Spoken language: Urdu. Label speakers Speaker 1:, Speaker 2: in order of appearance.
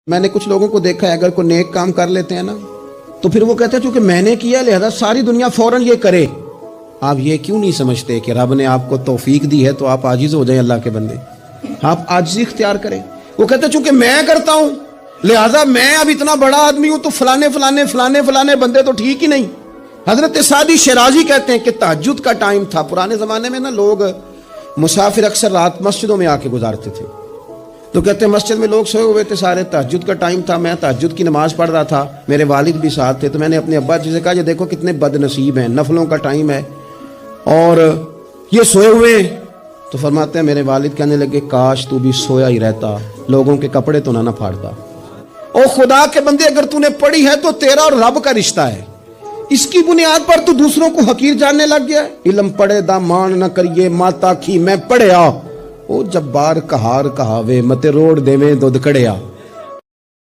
Speaker 1: میں نے کچھ لوگوں کو دیکھا ہے اگر کوئی نیک کام کر لیتے ہیں نا تو پھر وہ کہتے ہیں چونکہ میں نے کیا لہذا ساری دنیا فوراً یہ کرے. آپ یہ کیوں نہیں سمجھتے کہ رب نے آپ کو توفیق دی ہے تو آپ عاجز ہو جائیں اللہ کے بندے, آپ عاجزی اختیار کریں. وہ کہتے ہیں چونکہ میں کرتا ہوں لہذا میں اب اتنا بڑا آدمی ہوں تو فلانے بندے تو ٹھیک ہی نہیں. حضرت سعدی شیرازی کہتے ہیں کہ تہجد کا ٹائم تھا پرانے زمانے میں نا, لوگ مسافر اکثر رات مسجدوں میں آ کے گزارتے تھے تو کہتے ہیں مسجد میں لوگ سوئے ہوئے تھے سارے, تہجد کا ٹائم تھا, میں تہجد کی نماز پڑھ رہا تھا, میرے والد بھی ساتھ تھے, تو میں نے اپنے ابا جی سے کہا یہ دیکھو کتنے بد نصیب ہیں, نفلوں کا ٹائم ہے اور یہ سوئے ہوئے ہیں. تو فرماتے ہیں میرے والد کہنے لگے کاش تو بھی سویا ہی رہتا, لوگوں کے کپڑے تو نہ پھاڑتا. او خدا کے بندے اگر تو نے پڑھی ہے تو تیرا اور رب کا رشتہ ہے, اس کی بنیاد پر تو دوسروں کو حقیر جاننے لگ گیا. علم پڑھے دا مان نہ کریے ماتا کی میں پڑھیا, او جبار کہار کہاوے متے روڑ دے میں دودھ کڑیا.